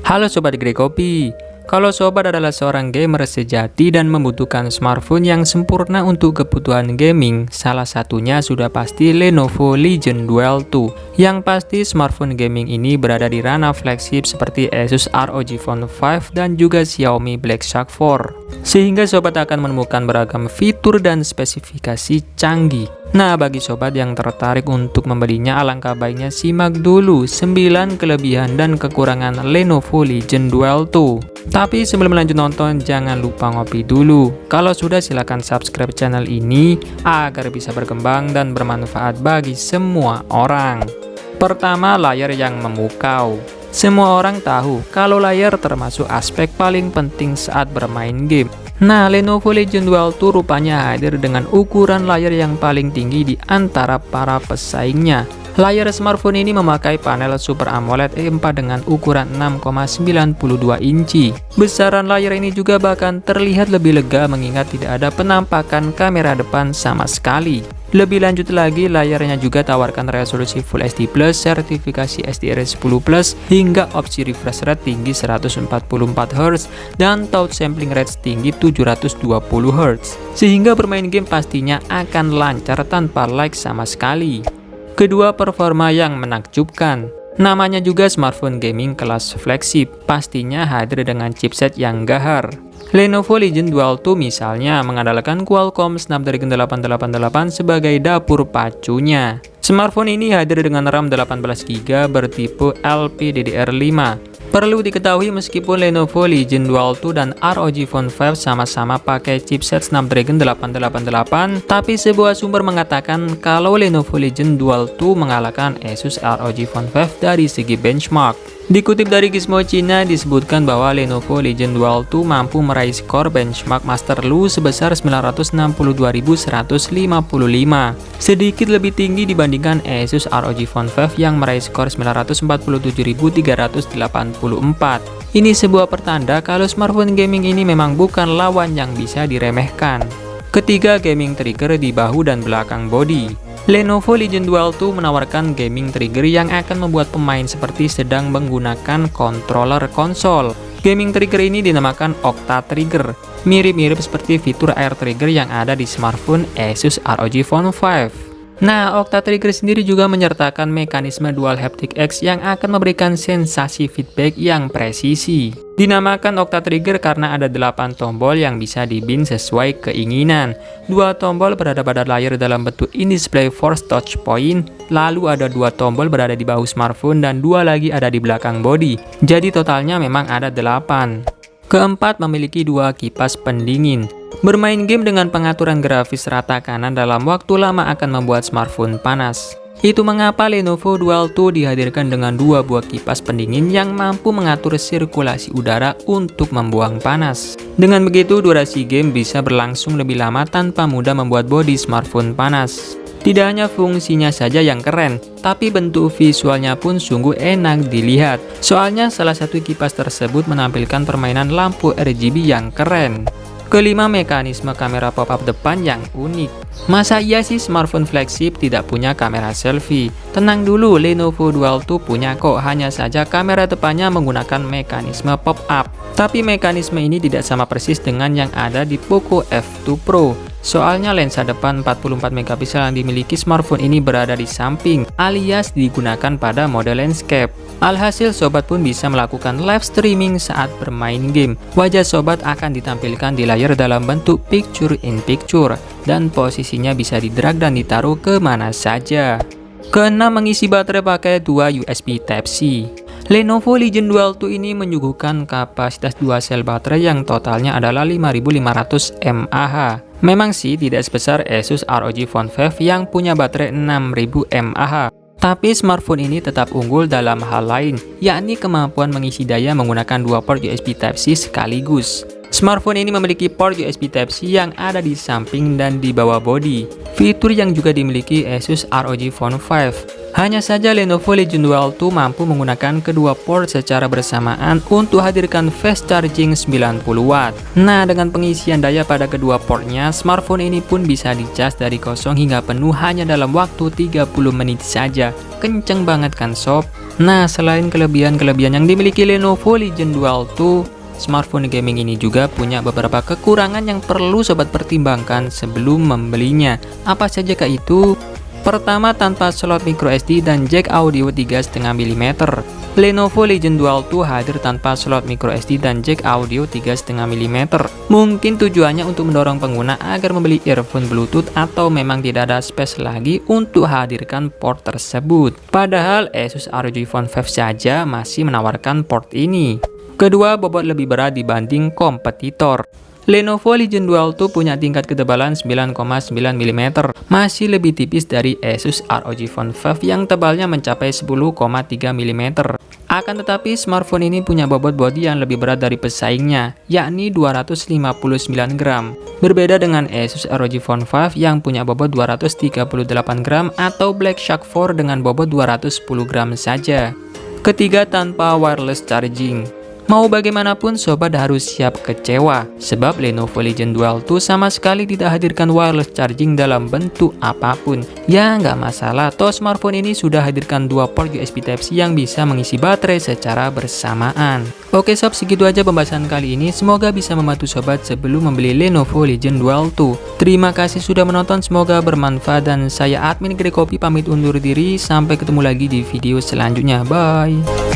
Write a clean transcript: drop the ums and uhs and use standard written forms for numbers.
Halo Sobat Grey Kopi. Kalau Sobat adalah seorang gamer sejati dan membutuhkan smartphone yang sempurna untuk kebutuhan gaming, salah satunya sudah pasti Lenovo Legion Duel 2. Yang pasti smartphone gaming ini berada di ranah flagship seperti Asus ROG Phone 5 dan juga Xiaomi Black Shark 4. Sehingga Sobat akan menemukan beragam fitur dan spesifikasi canggih. Nah, bagi Sobat yang tertarik untuk membelinya, alangkah baiknya simak dulu 9 kelebihan dan kekurangan Lenovo Legion Duel 2. Tapi sebelum lanjut nonton, jangan lupa ngopi dulu. Kalau sudah, silahkan subscribe channel ini agar bisa berkembang dan bermanfaat bagi semua orang. Pertama, layar yang memukau. Semua orang tahu kalau layar termasuk aspek paling penting saat bermain game. Nah, Lenovo Legion Duel 2 rupanya hadir dengan ukuran layar yang paling tinggi di antara para pesaingnya. Layar smartphone ini memakai panel Super AMOLED E4 dengan ukuran 6,92 inci. Besaran layar ini juga bahkan terlihat lebih lega mengingat tidak ada penampakan kamera depan sama sekali. Lebih lanjut lagi, layarnya juga tawarkan resolusi Full HD+, sertifikasi SDR10+, hingga opsi refresh rate tinggi 144Hz dan touch sampling rate tinggi 720Hz. Sehingga bermain game pastinya akan lancar tanpa lag sama sekali. Kedua, performa yang menakjubkan. Namanya juga smartphone gaming kelas flagship, pastinya hadir dengan chipset yang gahar. Lenovo Legion Duel 2 misalnya mengandalkan Qualcomm Snapdragon 888 sebagai dapur pacunya. Smartphone ini hadir dengan RAM 18GB bertipe LPDDR5. Perlu diketahui meskipun Lenovo Legion Duel 2 dan ROG Phone 5 sama-sama pakai chipset Snapdragon 888, tapi sebuah sumber mengatakan kalau Lenovo Legion Duel 2 mengalahkan Asus ROG Phone 5 dari segi benchmark. Dikutip dari Gizmo Cina, disebutkan bahwa Lenovo Legion Duel 2 mampu meraih skor benchmark Master Lu sebesar 962.155, sedikit lebih tinggi dibandingkan Asus ROG Phone 5 yang meraih skor 947.384. Ini sebuah pertanda kalau smartphone gaming ini memang bukan lawan yang bisa diremehkan. Ketiga, gaming trigger di bahu dan belakang bodi. Lenovo Legion Duel 2 menawarkan gaming trigger yang akan membuat pemain seperti sedang menggunakan controller konsol. Gaming trigger ini dinamakan Octa Trigger, mirip-mirip seperti fitur Air Trigger yang ada di smartphone Asus ROG Phone 5. Nah, Octa Trigger sendiri juga menyertakan mekanisme Dual Haptic X yang akan memberikan sensasi feedback yang presisi. Dinamakan Octa Trigger karena ada 8 tombol yang bisa dibind sesuai keinginan. 2 tombol berada pada layar dalam bentuk in-display force touch point, lalu ada 2 tombol berada di bahu smartphone dan 2 lagi ada di belakang bodi. Jadi totalnya memang ada 8. Keempat, memiliki 2 kipas pendingin. Bermain game dengan pengaturan grafis rata kanan dalam waktu lama akan membuat smartphone panas. Itu mengapa Lenovo Duel 2 dihadirkan dengan 2 buah kipas pendingin yang mampu mengatur sirkulasi udara untuk membuang panas. Dengan begitu, durasi game bisa berlangsung lebih lama tanpa mudah membuat bodi smartphone panas. Tidak hanya fungsinya saja yang keren, tapi bentuk visualnya pun sungguh enak dilihat. Soalnya salah satu kipas tersebut menampilkan permainan lampu RGB yang keren. Kelima, mekanisme kamera pop-up depan yang unik. Masa iya sih smartphone flagship tidak punya kamera selfie? Tenang dulu, Lenovo Duel 2 punya kok, hanya saja kamera depannya menggunakan mekanisme pop-up. Tapi mekanisme ini tidak sama persis dengan yang ada di Poco F2 Pro. Soalnya lensa depan 44 megapiksel yang dimiliki smartphone ini berada di samping, alias digunakan pada mode landscape. Alhasil, Sobat pun bisa melakukan live streaming saat bermain game. Wajah Sobat akan ditampilkan di layar dalam bentuk picture in picture, dan posisinya bisa didrag dan ditaruh kemana saja. Keenam, mengisi baterai pakai 2 USB Type-C. Lenovo Legion Duel 2 ini menyuguhkan kapasitas 2 sel baterai yang totalnya adalah 5500 mAh. Memang sih tidak sebesar Asus ROG Phone 5 yang punya baterai 6000 mAh. Tapi smartphone ini tetap unggul dalam hal lain, yakni kemampuan mengisi daya menggunakan 2 port USB Type-C sekaligus. Smartphone ini memiliki port USB Type-C yang ada di samping dan di bawah bodi, fitur yang juga dimiliki Asus ROG Phone 5. Hanya saja Lenovo Legion Duel 2 mampu menggunakan kedua port secara bersamaan untuk hadirkan fast charging 90 Watt. Nah, dengan pengisian daya pada kedua portnya, smartphone ini pun bisa dicas dari kosong hingga penuh hanya dalam waktu 30 menit saja. Kenceng banget kan sob? Nah, selain kelebihan-kelebihan yang dimiliki Lenovo Legion Duel 2, smartphone gaming ini juga punya beberapa kekurangan yang perlu sobat pertimbangkan sebelum membelinya. Apa saja kah itu? Pertama, tanpa slot microSD dan jack audio 3,5 mm. Lenovo Legion Duel 2 hadir tanpa slot microSD dan jack audio 3,5 mm. Mungkin tujuannya untuk mendorong pengguna agar membeli earphone Bluetooth atau memang tidak ada space lagi untuk hadirkan port tersebut. Padahal Asus ROG Phone 5 saja masih menawarkan port ini. Kedua, bobot lebih berat dibanding kompetitor. Lenovo Legion Duel 2 punya tingkat ketebalan 9,9 mm, masih lebih tipis dari Asus ROG Phone 5 yang tebalnya mencapai 10,3 mm. Akan tetapi, smartphone ini punya bobot bodi yang lebih berat dari pesaingnya, yakni 259 gram. Berbeda dengan Asus ROG Phone 5 yang punya bobot 238 gram atau Black Shark 4 dengan bobot 210 gram saja. Ketiga, tanpa wireless charging. Mau bagaimanapun sobat harus siap kecewa, sebab Lenovo Legion Duel 2 sama sekali tidak hadirkan wireless charging dalam bentuk apapun. Ya nggak masalah, toh smartphone ini sudah hadirkan dua port USB Type-C yang bisa mengisi baterai secara bersamaan. Oke sob, segitu aja pembahasan kali ini, semoga bisa membantu sobat sebelum membeli Lenovo Legion Duel 2. Terima kasih sudah menonton, semoga bermanfaat dan saya admin Greg Kopi pamit undur diri, sampai ketemu lagi di video selanjutnya, bye.